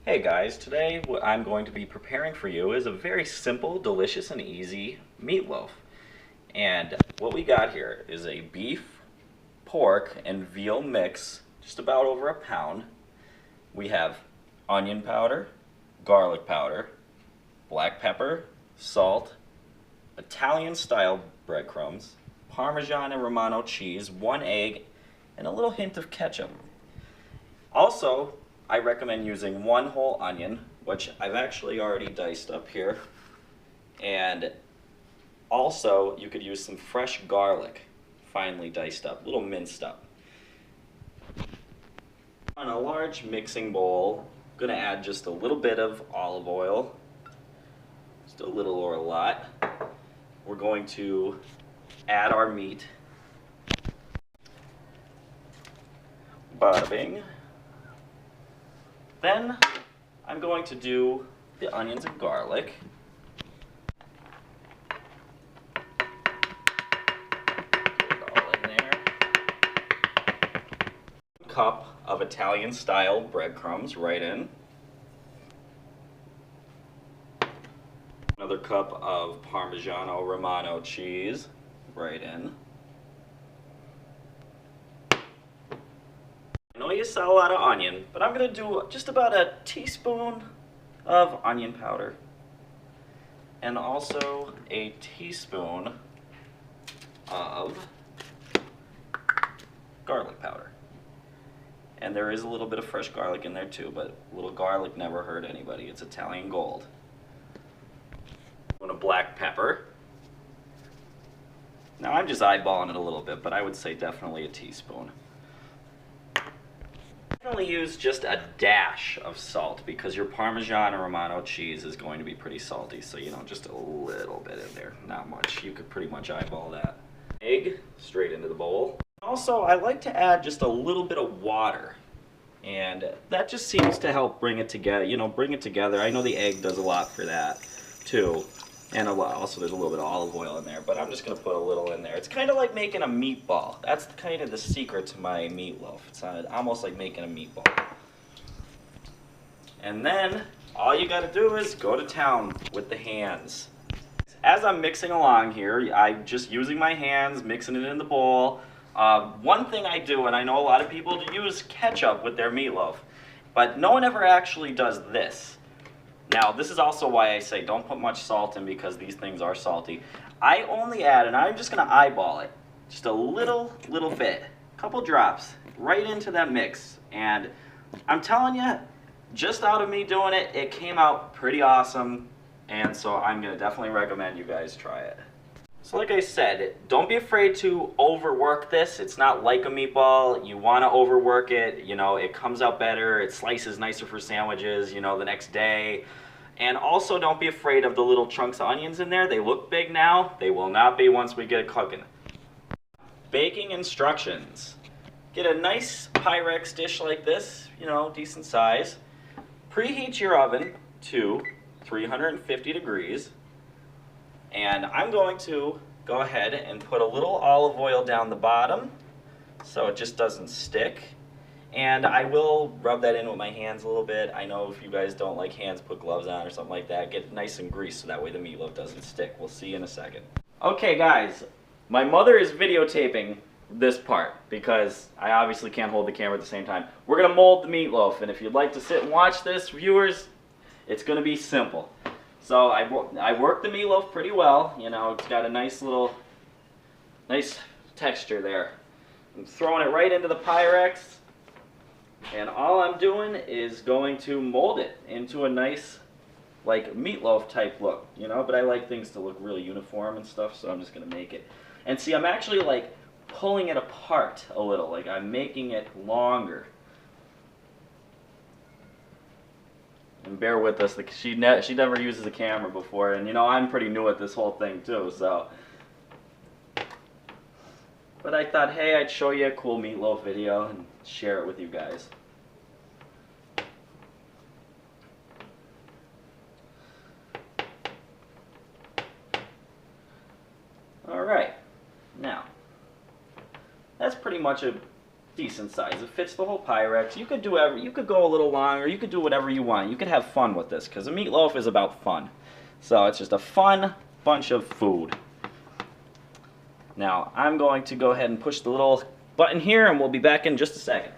Hey guys, today what I'm going to be preparing for you is a very simple, delicious, and easy meatloaf. And what we got here is a beef, pork, and veal mix, just about over a pound. We have onion powder, garlic powder, black pepper, salt, Italian-style breadcrumbs, Parmesan and Romano cheese, 1 egg, and a little hint of ketchup. Also, I recommend using 1 whole onion, which I've actually already diced up here. And also, you could use some fresh garlic, finely diced up, little minced up. On a large mixing bowl, I'm going to add just a little bit of olive oil, just a little or a lot. We're going to add our meat. Bada bing. Then I'm going to do the onions and garlic. Get it all in there. 1 cup of Italian-style breadcrumbs right in. Another cup of Parmigiano Romano cheese right in. I know you saw a lot of onion, but I'm going to do just about a teaspoon of onion powder and also a teaspoon of garlic powder. And there is a little bit of fresh garlic in there too, but a little garlic never hurt anybody. It's Italian gold. A black pepper. Now I'm just eyeballing it a little bit, but I would say definitely a teaspoon. Definitely use just a dash of salt because your Parmesan and Romano cheese is going to be pretty salty, so just a little bit in there, not much. You could pretty much eyeball that. Egg straight into the bowl. Also, I like to add just a little bit of water, and that just seems to help bring it together. Bring it together. I know the egg does a lot for that too. And also there's a little bit of olive oil in there, but I'm just going to put a little in there. It's kind of like making a meatball. That's kind of the secret to my meatloaf. It's almost like making a meatball. And then all you got to do is go to town with the hands. As I'm mixing along here, I'm just using my hands, mixing it in the bowl. One thing I do, and I know a lot of people use ketchup with their meatloaf, but no one ever actually does this. Now, this is also why I say don't put much salt in because these things are salty. I only add, and I'm just going to eyeball it, just a little bit, a couple drops, right into that mix. And I'm telling you, just out of me doing it, it came out pretty awesome. And so I'm going to definitely recommend you guys try it. So like I said, don't be afraid to overwork this. It's not like a meatball. You want to overwork it. It comes out better. It slices nicer for sandwiches, the next day. And also don't be afraid of the little chunks of onions in there. They look big now. They will not be once we get it cooking. Baking instructions. Get a nice Pyrex dish like this, decent size. Preheat your oven to 350 degrees. And I'm going to go ahead and put a little olive oil down the bottom so it just doesn't stick. And I will rub that in with my hands a little bit. I know if you guys don't like hands, put gloves on or something like that. Get it nice and greased so that way the meatloaf doesn't stick. We'll see you in a second. Okay guys, my mother is videotaping this part because I obviously can't hold the camera at the same time. We're going to mold the meatloaf, and if you'd like to sit and watch this, viewers, it's going to be simple. So I worked the meatloaf pretty well. It's got a nice texture there. I'm throwing it right into the Pyrex, and all I'm doing is going to mold it into a nice, like, meatloaf type look, But I like things to look really uniform and stuff, so I'm just gonna make it. And see, I'm actually like pulling it apart a little, like I'm making it longer. And bear with us, she never uses a camera before, and I'm pretty new at this whole thing too, so. But I thought, hey, I'd show you a cool meatloaf video and share it with you guys. Alright, now, that's pretty much a decent size. It fits the whole Pyrex. You could do you could go a little longer. You could do whatever you want. You could have fun with this because a meatloaf is about fun. So it's just a fun bunch of food. Now I'm going to go ahead and push the little button here, and we'll be back in just a second.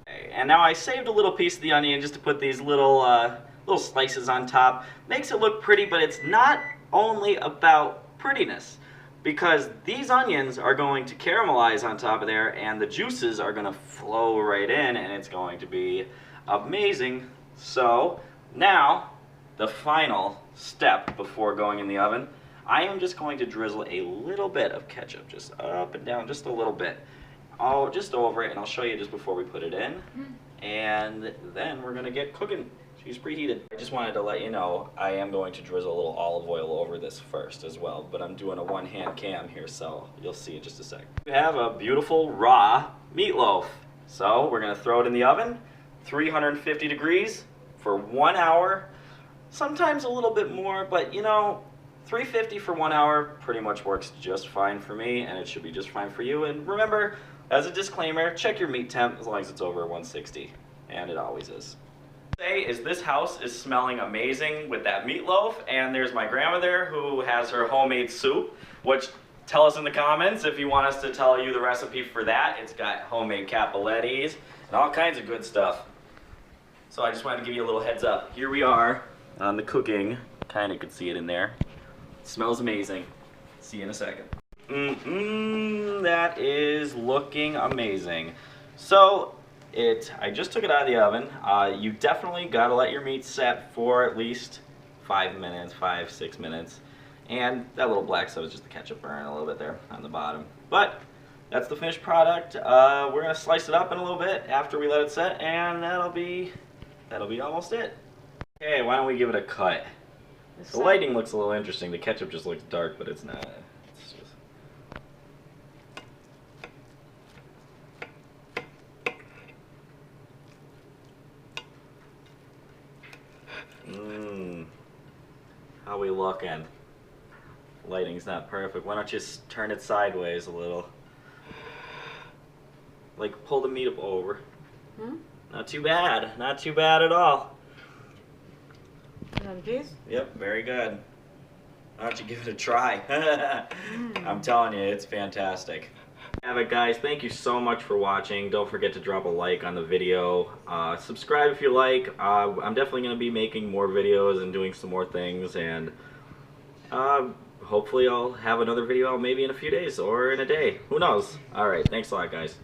Okay, and now I saved a little piece of the onion just to put these little slices on top. Makes it look pretty, but it's not only about prettiness, because these onions are going to caramelize on top of there, and the juices are going to flow right in, and it's going to be amazing. So now, the final step before going in the oven, I am just going to drizzle a little bit of ketchup, just up and down, just a little bit. Oh, just over it, and I'll show you just before we put it in. And then we're going to get cooking. She's preheated. I just wanted to let you know I am going to drizzle a little olive oil over this first as well, but I'm doing a one-hand cam here, so you'll see in just a sec. We have a beautiful raw meatloaf. So we're going to throw it in the oven, 350 degrees for 1 hour, sometimes a little bit more, but you know, 350 for 1 hour pretty much works just fine for me, and it should be just fine for you. And remember, as a disclaimer, check your meat temp as long as it's over 160, and it always is. Is this house is smelling amazing with that meatloaf, and there's my grandma there who has her homemade soup, which tell us in the comments if you want us to tell you the recipe for that. It's got homemade cappellettis and all kinds of good stuff. So I just wanted to give you a little heads up. Here we are on the cooking. Kind of could see it in there. It smells amazing. See you in a second. That is looking amazing. So I just took it out of the oven. You definitely got to let your meat set for at least 5 minutes, 6 minutes. And that little black stuff is just the ketchup burn a little bit there on the bottom. But that's the finished product. We're going to slice it up in a little bit after we let it set, and that'll be almost it. Okay, why don't we give it a cut? The lighting looks a little interesting. The ketchup just looks dark, but it's not. It's just... How we looking? Lighting's not perfect. Why don't you turn it sideways a little? Like pull the meat up over. Not too bad. Not too bad at all. Yep, very good. Why don't you give it a try? I'm telling you, it's fantastic. Have it, guys. Thank you so much for watching. Don't forget to drop a like on the video. Subscribe if you like. I'm definitely going to be making more videos and doing some more things, and hopefully I'll have another video out maybe in a few days or in a day. Who knows? Alright, thanks a lot, guys.